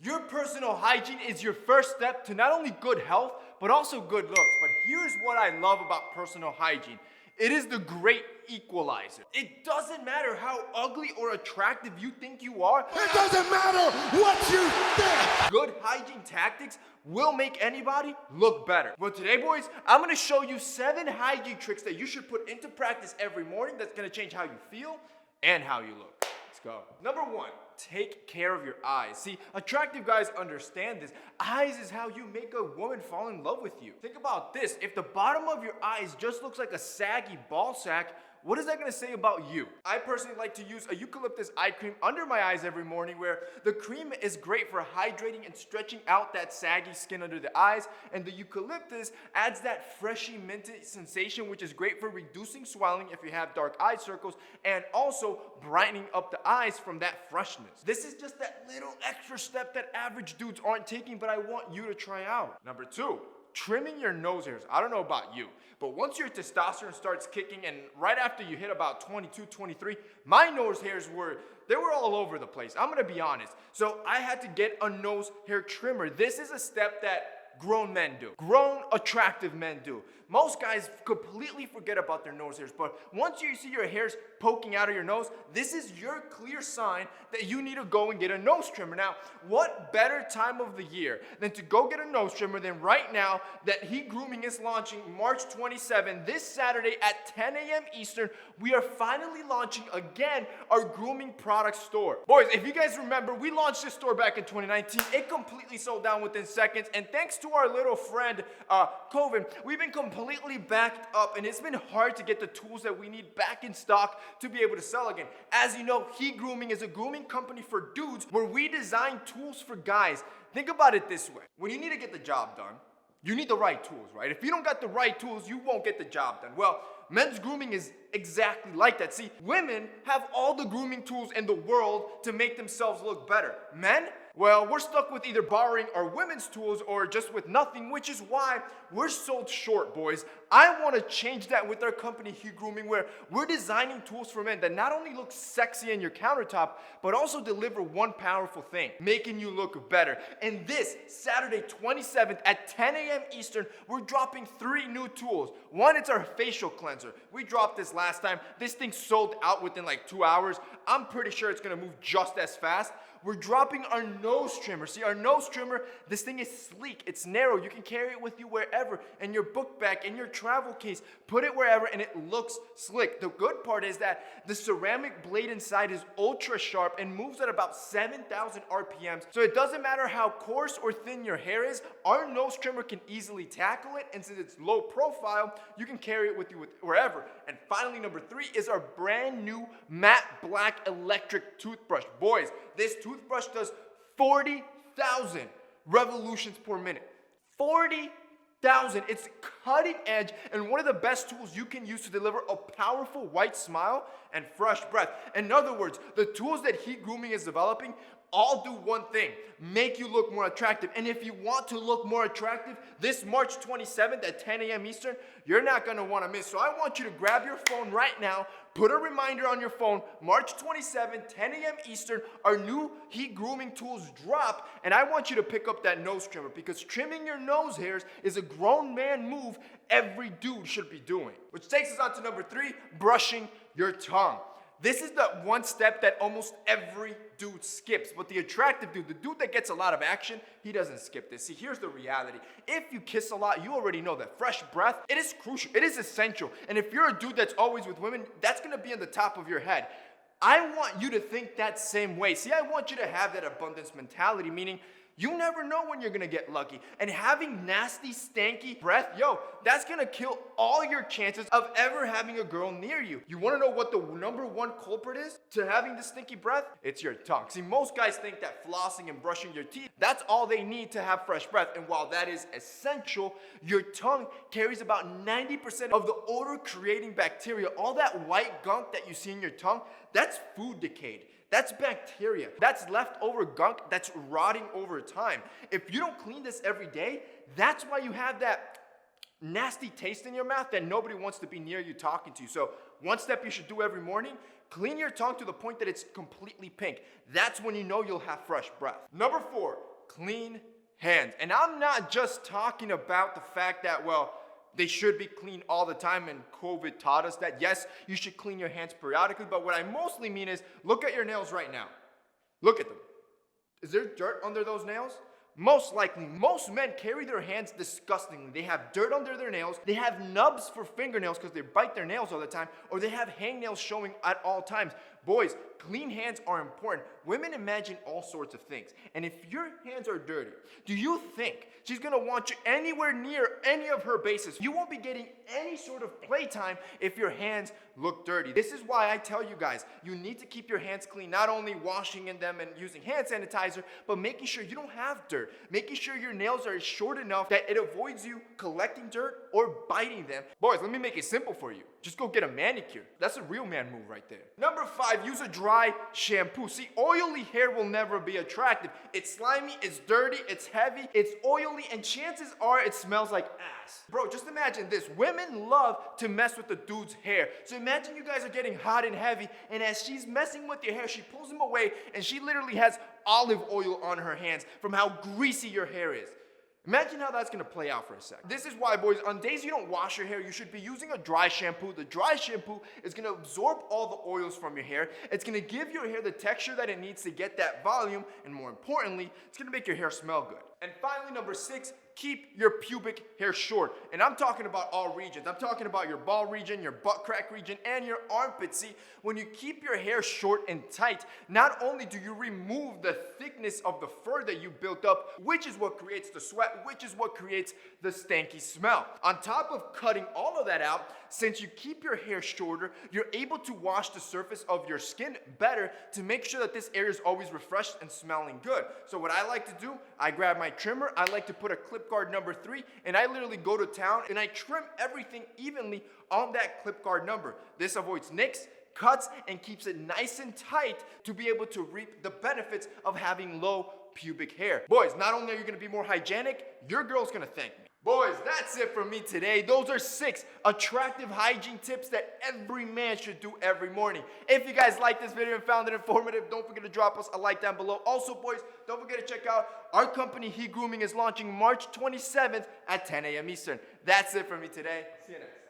Your personal hygiene is your first step to not only good health, but also good looks. But here's what I love about personal hygiene. It is the great equalizer. It doesn't matter how ugly or attractive you think you are. It doesn't matter what you think. Good hygiene tactics will make anybody look better. Well, today, boys, I'm gonna show you 7 hygiene tricks that you should put into practice every morning that's gonna change how you feel and how you look. Let's go. Number 1, take care of your eyes. See, attractive guys understand this. Eyes is how you make a woman fall in love with you. Think about this. If the bottom of your eyes just looks like a saggy ball sack, what is that gonna say about you? I personally like to use a eucalyptus eye cream under my eyes every morning, where the cream is great for hydrating and stretching out that saggy skin under the eyes, and the eucalyptus adds that freshy minty sensation, which is great for reducing swelling if you have dark eye circles, and also brightening up the eyes from that freshness. This is just that little extra step that average dudes aren't taking, but I want you to try out. Number 2, trimming your nose hairs. I don't know about you, but once your testosterone starts kicking and right after you hit about 22, 23, my nose hairs were all over the place. I'm gonna be honest. So I had to get a nose hair trimmer. This is a step that grown men do. Grown, attractive men do. Most guys completely forget about their nose hairs, but once you see your hairs poking out of your nose, this is your clear sign that you need to go and get a nose trimmer. Now, what better time of the year than to go get a nose trimmer than right now that Heat Grooming is launching March 27, this Saturday at 10 a.m. Eastern. We are finally launching again our grooming product store. Boys, if you guys remember, we launched this store back in 2019. It completely sold down within seconds, and thanks to our little friend, COVID, we've been completely backed up, and it's been hard to get the tools that we need back in stock to be able to sell again. As you know, Heat Grooming is a grooming company for dudes where we design tools for guys. Think about it this way. When you need to get the job done, you need the right tools, right? If you don't got the right tools, you won't get the job done. Well, men's grooming is exactly like that. See, women have all the grooming tools in the world to make themselves look better. Men, well, we're stuck with either borrowing our women's tools or just with nothing, which is why we're sold short, boys. I want to change that with our company, Heat Grooming, where we're designing tools for men that not only look sexy in your countertop, but also deliver one powerful thing, making you look better. And this Saturday, 27th at 10 a.m. Eastern, we're dropping 3 new tools. One, it's our facial cleanser. We dropped this last time. This thing sold out within like 2 hours. I'm pretty sure it's going to move just as fast. We're dropping our nose trimmer. See, our nose trimmer, this thing is sleek. It's narrow. You can carry it with you wherever, in your book bag, in your travel case. Put it wherever, and it looks slick. The good part is that the ceramic blade inside is ultra sharp and moves at about 7,000 RPMs. So it doesn't matter how coarse or thin your hair is, our nose trimmer can easily tackle it. And since it's low profile, you can carry it with you wherever. And finally, number 3 is our brand new matte black electric toothbrush. Boys, this toothbrush does 40,000 revolutions per minute. 40,000. It's cutting edge and one of the best tools you can use to deliver a powerful white smile and fresh breath. In other words, the tools that Heat Grooming is developing all do one thing: make you look more attractive. And if you want to look more attractive, this March 27th at 10 a.m. Eastern, you're not going to want to miss. So I want you to grab your phone right now, put a reminder on your phone, March 27th, 10 a.m. Eastern, our new Heat Grooming tools drop, and I want you to pick up that nose trimmer, because trimming your nose hairs is a grown man move every dude should be doing. Which takes us on to number 3, brushing your tongue. This is the one step that almost every dude skips, but the attractive dude, the dude that gets a lot of action, he doesn't skip this. See, here's the reality. If you kiss a lot, you already know that fresh breath, it is crucial, it is essential. And if you're a dude that's always with women, that's gonna be on the top of your head. I want you to think that same way. See, I want you to have that abundance mentality, meaning you never know when you're gonna get lucky. And having nasty, stanky breath, that's gonna kill all your chances of ever having a girl near you. You wanna know what the number 1 culprit is to having this stinky breath? It's your tongue. See, most guys think that flossing and brushing your teeth, that's all they need to have fresh breath. And while that is essential, your tongue carries about 90% of the odor-creating bacteria. All that white gunk that you see in your tongue, that's food decayed. That's bacteria. That's leftover gunk that's rotting over time. If you don't clean this every day, that's why you have that nasty taste in your mouth that nobody wants to be near you talking to you. So one step you should do every morning, clean your tongue to the point that it's completely pink. That's when you know you'll have fresh breath. Number 4, clean hands. And I'm not just talking about the fact that, well, they should be clean all the time, and COVID taught us that. Yes, you should clean your hands periodically, but what I mostly mean is look at your nails right now. Look at them. Is there dirt under those nails? Most likely, most men carry their hands disgustingly. They have dirt under their nails. They have nubs for fingernails because they bite their nails all the time, or they have hangnails showing at all times. Boys, clean hands are important. Women imagine all sorts of things. And if your hands are dirty, do you think she's gonna want you anywhere near any of her bases? You won't be getting any sort of playtime if your hands look dirty. This is why I tell you guys, you need to keep your hands clean, not only washing in them and using hand sanitizer, but making sure you don't have dirt, making sure your nails are short enough that it avoids you collecting dirt or biting them. Boys, let me make it simple for you. Just go get a manicure. That's a real man move right there. Number 5, use a dry shampoo. See, oily hair will never be attractive. It's slimy, it's dirty, it's heavy, it's oily, and chances are it smells like ass. Bro, just imagine this. Women love to mess with the dude's hair. So imagine you guys are getting hot and heavy, and as she's messing with your hair, she pulls them away, and she literally has olive oil on her hands from how greasy your hair is. Imagine how that's gonna play out for a sec. This is why, boys, on days you don't wash your hair, you should be using a dry shampoo. The dry shampoo is gonna absorb all the oils from your hair. It's gonna give your hair the texture that it needs to get that volume, and more importantly, it's gonna make your hair smell good. And finally, number 6, keep your pubic hair short. And I'm talking about all regions. I'm talking about your ball region, your butt crack region, and your armpit. See, when you keep your hair short and tight, not only do you remove the thickness of the fur that you built up, which is what creates the sweat, which is what creates the stanky smell. On top of cutting all of that out, since you keep your hair shorter, you're able to wash the surface of your skin better to make sure that this area is always refreshed and smelling good. So what I like to do, I grab my trimmer, I like to put a clip guard number 3, and I literally go to town and I trim everything evenly on that clip guard number. This avoids nicks, cuts, and keeps it nice and tight to be able to reap the benefits of having low pubic hair. Boys, not only are you gonna be more hygienic, your girl's gonna thank me. Boys, that's it for me today. Those are 6 attractive hygiene tips that every man should do every morning. If you guys liked this video and found it informative, don't forget to drop us a like down below. Also, boys, don't forget to check out our company, He Grooming, is launching March 27th at 10 a.m. Eastern. That's it for me today. See you next.